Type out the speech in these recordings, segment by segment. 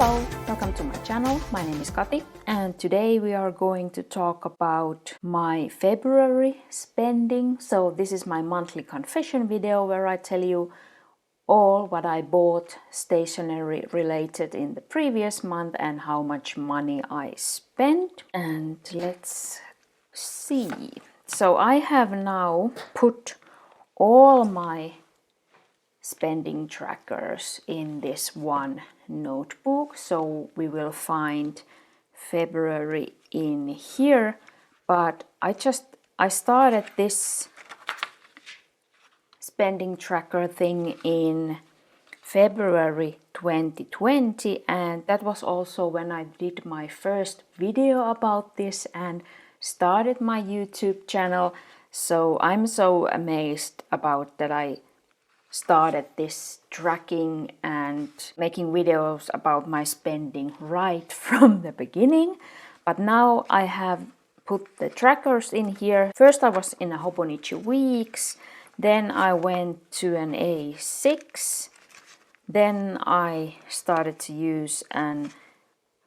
Hello, welcome to my channel. My name is Kati and today we are going to talk about my February spending. So this is my monthly confession video where I tell you all what I bought stationery related in the previous month and how much money I spent. And let's see. So I have now put all my spending trackers in this one notebook, so we will find February in here, but I started this spending tracker thing in February 2020, and that was also when I did my first video about this and started my YouTube channel. So I'm so amazed about that I started this tracking and making videos about my spending right from the beginning. But now I have put the trackers in here. First I was in a Hobonichi Weeks, then I went to an A6, then I started to use an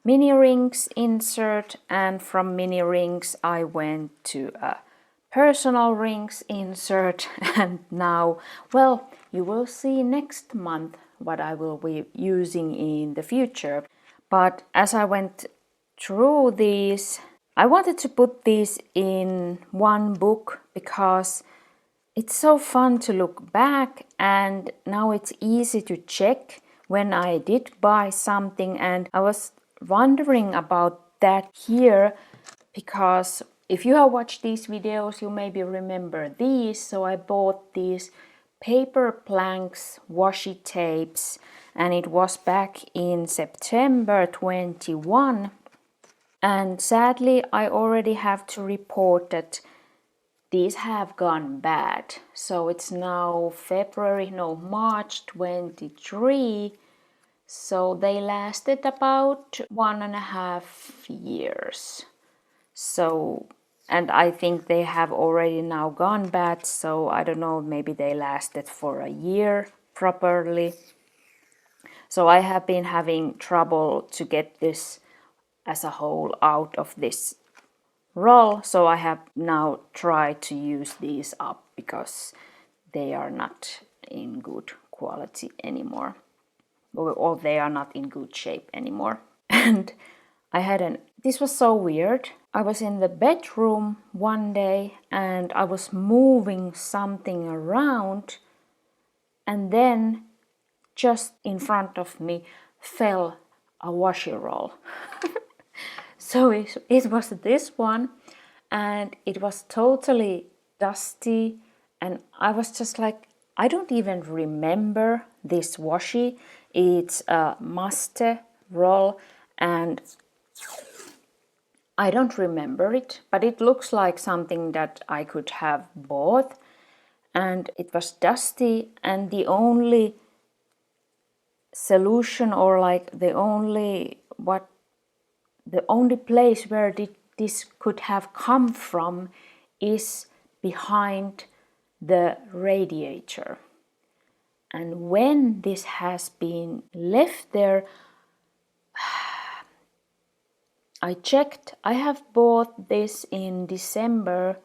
mini rings insert, and from mini rings I went to a personal rings insert, and now, well, you will see next month what I will be using in the future. But as I went through these, I wanted to put these in one book because it's so fun to look back, and now it's easy to check when I did buy something. And I was wondering about that here because if you have watched these videos, you maybe remember these. So I bought these Paperblanks washi tapes, and it was back in September 21. And sadly, I already have to report that these have gone bad. So it's now March 23. So they lasted about 1.5 years. So, and I think they have already now gone bad, so I don't know, maybe they lasted for a year properly. So I have been having trouble to get this as a whole out of this roll, so I have now tried to use these up because they are not in good quality anymore, or they are not in good shape anymore. And this was so weird. I was in the bedroom one day and I was moving something around, and then just in front of me fell a washi roll. So it was this one, and it was totally dusty, and I was just like, I don't even remember this washi. It's a master roll and I don't remember it, but it looks like something that I could have bought, and it was dusty, and the only solution, or like the only place where this could have come from is behind the radiator. And when this has been left there, I checked. I have bought this in December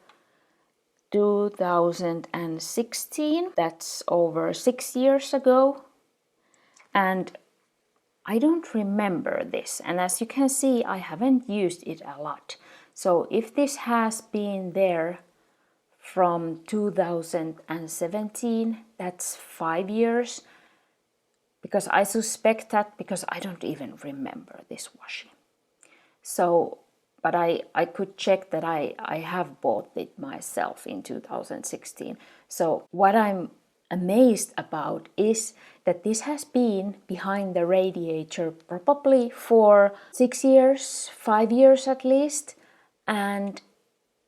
2016. That's over 6 years ago. And I don't remember this. And as you can see, I haven't used it a lot. So if this has been there from 2017, that's 5 years. Because I suspect that, because I don't even remember this washi. So, but I could check that I have bought it myself in 2016. So what I'm amazed about is that this has been behind the radiator probably for 6 years, 5 years at least, and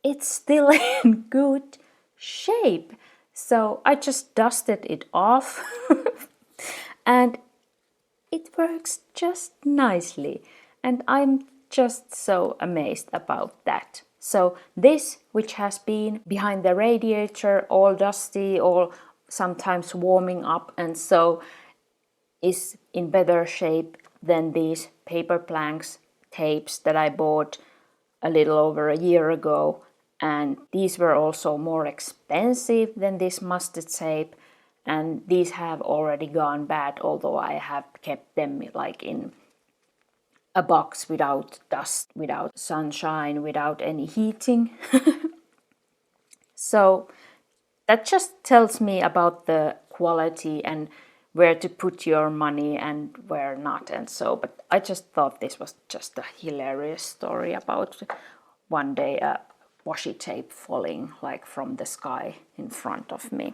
it's still in good shape. So I just dusted it off and it works just nicely, and I'm just so amazed about that. So this, which has been behind the radiator, all dusty, all sometimes warming up, and so is in better shape than these Paperblanks tapes that I bought a little over a year ago, and these were also more expensive than this mustard tape, and these have already gone bad, although I have kept them like in a box without dust, without sunshine, without any heating. So that just tells me about the quality and where to put your money and where not, and so. But I just thought this was just a hilarious story about one day a washi tape falling like from the sky in front of me.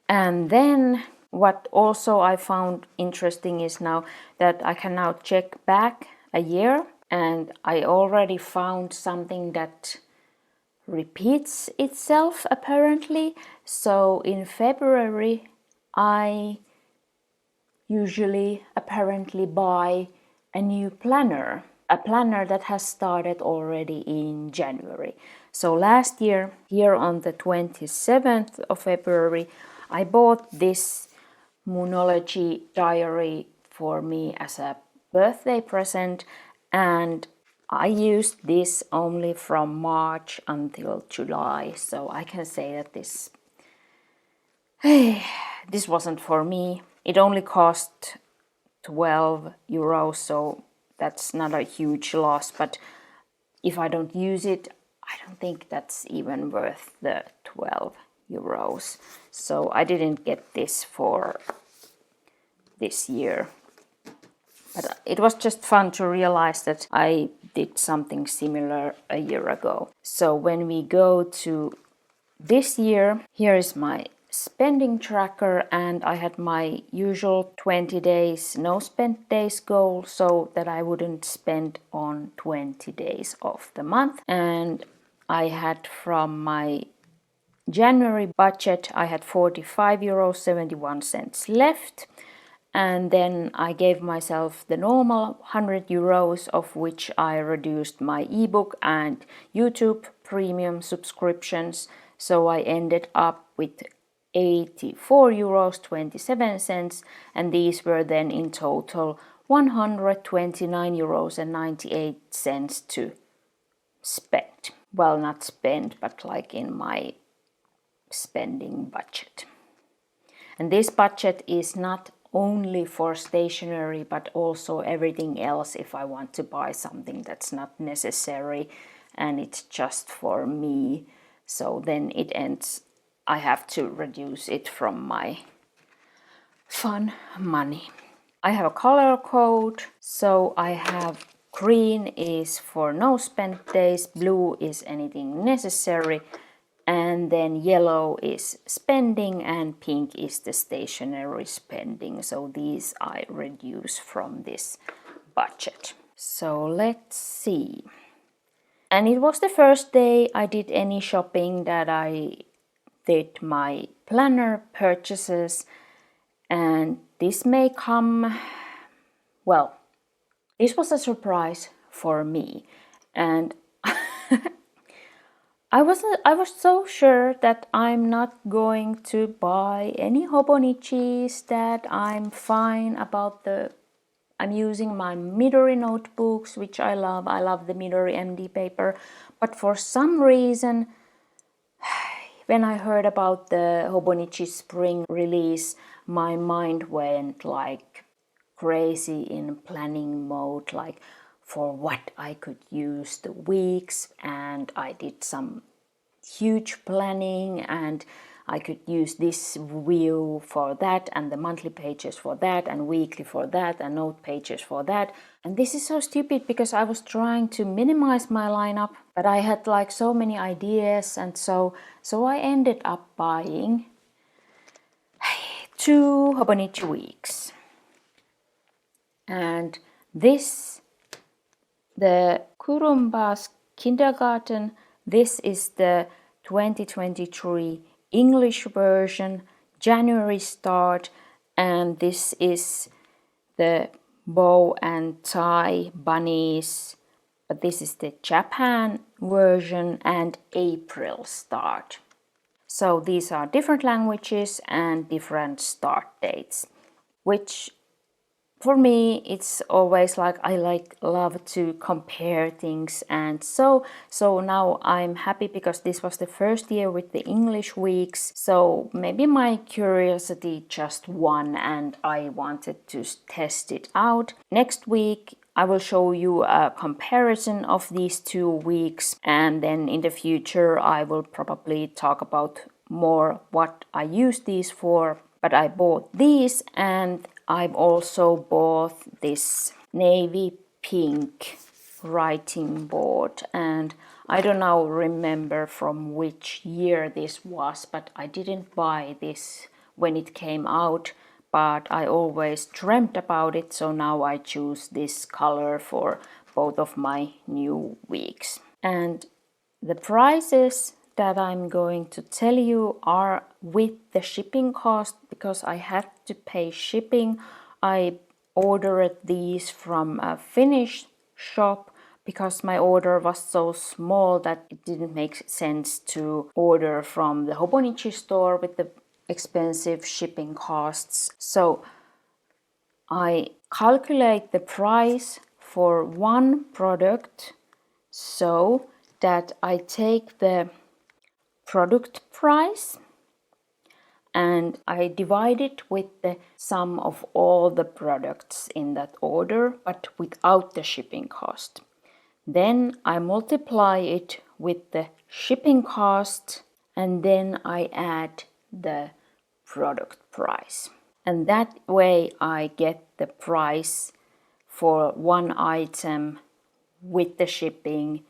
And then what also I found interesting is now that I can now check back a year, and I already found something that repeats itself apparently. So in February I usually apparently buy a new planner, a planner that has started already in January. So last year, here on the 27th of February, I bought this Moonology diary for me as a birthday present, and I used this only from March until July, so I can say that this wasn't for me. It only cost 12 euros, so that's not a huge loss, but if I don't use it, I don't think that's even worth the 12 euros. So I didn't get this for this year. But it was just fun to realize that I did something similar a year ago. So when we go to this year, here is my spending tracker, and I had my usual 20 days no spend days goal, so that I wouldn't spend on 20 days of the month. And I had from my January budget, I had 45.71 euros left. And then I gave myself the normal 100 euros, of which I reduced my ebook and YouTube premium subscriptions. So I ended up with 84.27 euros, and these were then in total 129.98 euros to spend. Well, not spend, but like in my spending budget. And this budget is not only for stationery, but also everything else if I want to buy something that's not necessary and it's just for me. So then it ends, I have to reduce it from my fun money. I have a color code, so I have green is for no spend days, blue is anything necessary, and then yellow is spending, and pink is the stationery spending. So these I reduce from this budget. So let's see. And it was the first day I did any shopping that I did my planner purchases. And this may come, well, this was a surprise for me. And I was so sure that I'm not going to buy any Hobonichis, that I'm fine about I'm using my Midori notebooks, which I love. I love the Midori MD paper. But for some reason, when I heard about the Hobonichi spring release, my mind went like crazy in planning mode, like for what I could use the weeks, and I did some huge planning, and I could use this view for that, and the monthly pages for that, and weekly for that, and note pages for that. And this is so stupid because I was trying to minimize my lineup, but I had like so many ideas, and so I ended up buying 2 Hobonichi weeks. And this, the Kurumba's Kindergarten, this is the 2023 English version, January start, and this is the bow and tie bunnies, but this is the Japan version and April start. So these are different languages and different start dates, which for me it's always like I love to compare things, and so now I'm happy because this was the first year with the English weeks, so maybe my curiosity just won and I wanted to test it out. Next week I will show you a comparison of these 2 weeks, and then in the future I will probably talk about more what I use these for. But I bought these, and I've also bought this navy pink writing board, and I don't now remember from which year this was, but I didn't buy this when it came out, but I always dreamt about it, so now I choose this color for both of my new weeks. And the prices that I'm going to tell you are with the shipping cost, because I had to pay shipping. I ordered these from a Finnish shop because my order was so small that it didn't make sense to order from the Hobonichi store with the expensive shipping costs. So I calculate the price for one product so that I take the product price and I divide it with the sum of all the products in that order, but without the shipping cost. Then I multiply it with the shipping cost, and then I add the product price. And that way I get the price for one item with the shipping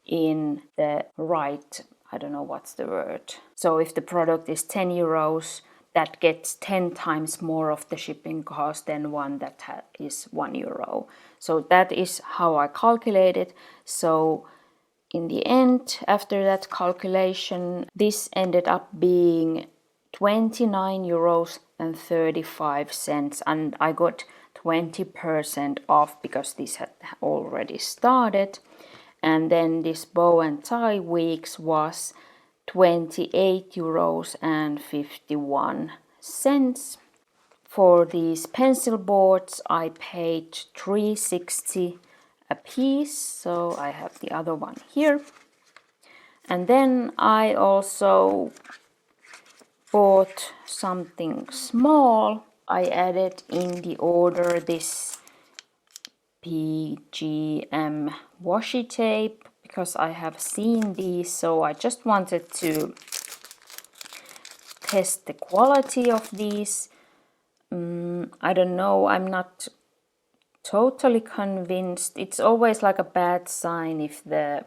in the right, I don't know what's the word. So if the product is 10 euros, that gets 10 times more of the shipping cost than one that is 1 euro. So that is how I calculate it. So in the end, after that calculation, this ended up being 29 euros and 35 cents, and I got 20% off because this had already started. And then this bow and tie weeks was 28 euros and 51 cents. For these pencil boards I paid 3.60 a piece, so I have the other one here. And then I also bought something small. I added in the order this PGM washi tape because I have seen these, so I just wanted to test the quality of these. I don't know, I'm not totally convinced. It's always like a bad sign if the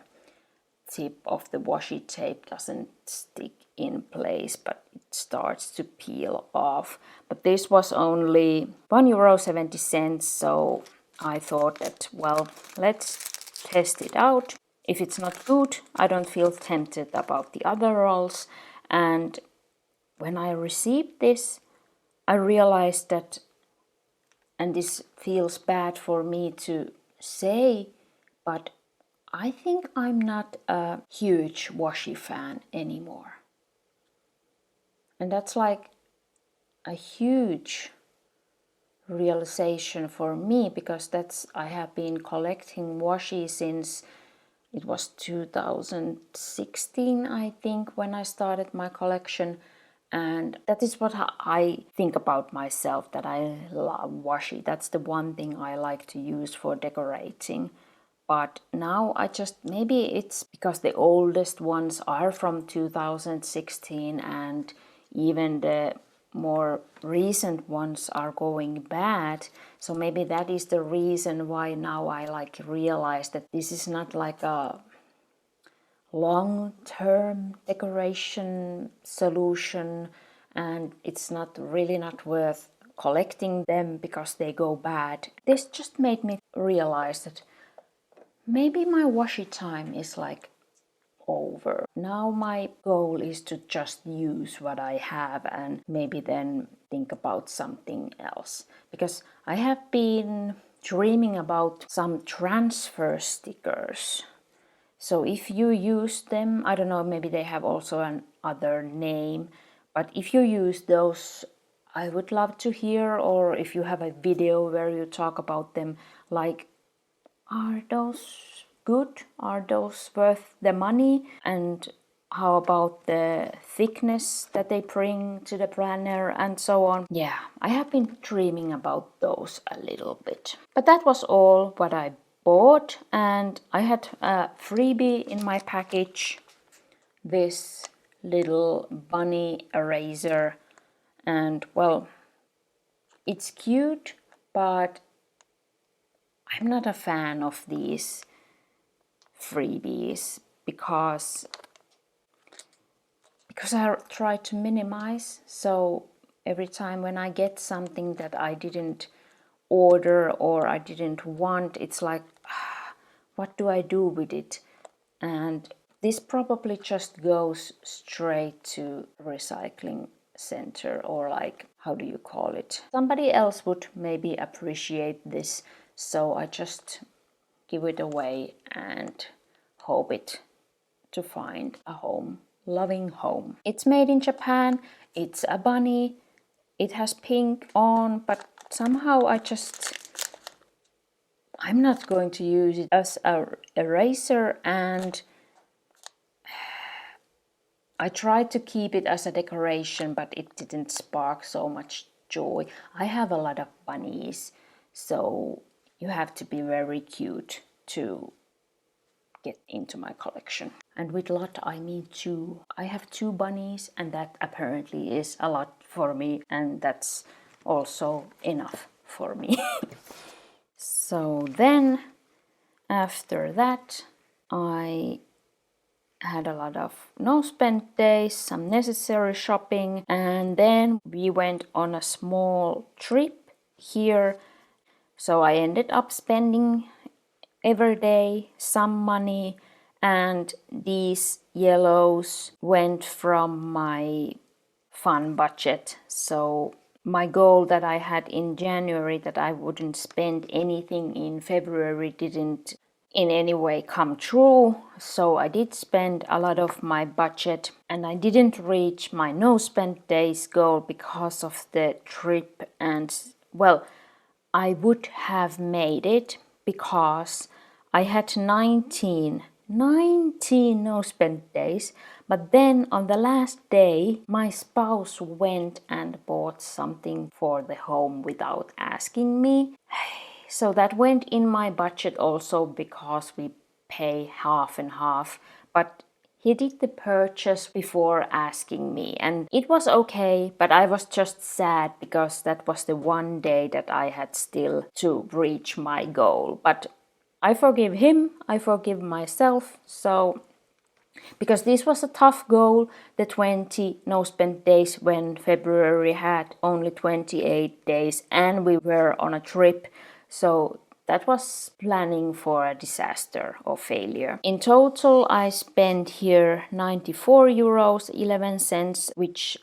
tip of the washi tape doesn't stick in place, but it starts to peel off. But this was only €1.70, so I thought that, well, let's test it out. If it's not good, I don't feel tempted about the other rolls. And when I received this, I realized that, and this feels bad for me to say, but I think I'm not a huge washi fan anymore. And that's like a huge realization for me, because I have been collecting washi since it was 2016, I think, when I started my collection. And that is what I think about myself, that I love washi. That's the one thing I like to use for decorating. But now maybe it's because the oldest ones are from 2016 and even the more recent ones are going bad. So maybe that is the reason why now I realize that this is not like a long-term decoration solution, and it's not worth collecting them because they go bad. This just made me realize that maybe my washi time is over. Now my goal is to just use what I have and maybe then think about something else. Because I have been dreaming about some transfer stickers. So if you use them, I don't know, maybe they have also another name, but if you use those, I would love to hear, or if you have a video where you talk about them, like, are those good? Are those worth the money? And how about the thickness that they bring to the planner and so on? Yeah, I have been dreaming about those a little bit. But that was all what I bought, and I had a freebie in my package, this little bunny eraser, and well, it's cute, but I'm not a fan of these freebies because I try to minimize. So every time when I get something that I didn't order or I didn't want, it's like, what do I do with it? And this probably just goes straight to recycling center, or like, how do you call it? Somebody else would maybe appreciate this, so I just give it away and hope it to find a home, loving home. It's made in Japan, it's a bunny, it has pink on, but somehow I'm not going to use it as a eraser, and I tried to keep it as a decoration, but it didn't spark so much joy. I have a lot of bunnies, so you have to be very cute to get into my collection. And with lot, I mean two. I have two bunnies, and that apparently is a lot for me, and that's also enough for me. So then, after that, I had a lot of no-spend days, some necessary shopping, and then we went on a small trip here. So I ended up spending every day some money, and these yellows went from my fun budget. So my goal that I had in January, that I wouldn't spend anything in February, didn't in any way come true. So I did spend a lot of my budget, and I didn't reach my no spend days goal because of the trip. And well, I would have made it because I had 19 no spend days, but then on the last day my spouse went and bought something for the home without asking me. So that went in my budget also, because we pay half and half, but he did the purchase before asking me, and it was okay, but I was just sad because that was the one day that I had still to reach my goal. But I forgive him, I forgive myself, so because this was a tough goal, the 20 no spend days, when February had only 28 days and we were on a trip. So that was planning for a disaster or failure. In total, I spent here 94 euros 11 cents, which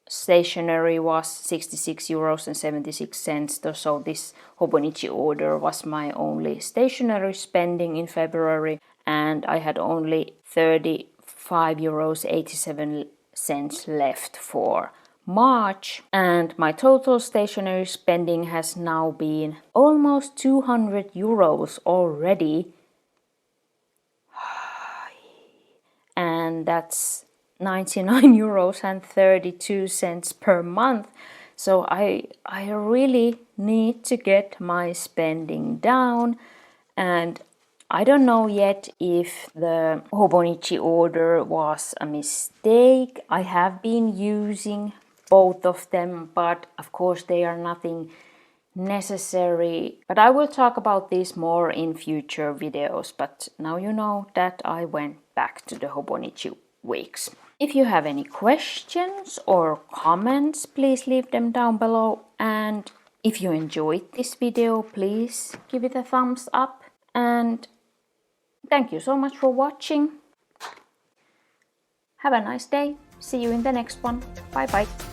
stationery was 66 euros and 76 cents. So this Hobonichi order was my only stationery spending in February, and I had only 35 euros 87 cents left for March, and my total stationery spending has now been almost 200 euros already, and that's 99 euros and 32 cents per month. So I really need to get my spending down, and I don't know yet if the Hobonichi order was a mistake. I have been using both of them, but of course they are nothing necessary. But I will talk about this more in future videos, but now you know that I went back to the Hobonichi wigs. If you have any questions or comments, please leave them down below, and if you enjoyed this video, please give it a thumbs up, and thank you so much for watching. Have a nice day. See you in the next one. Bye bye.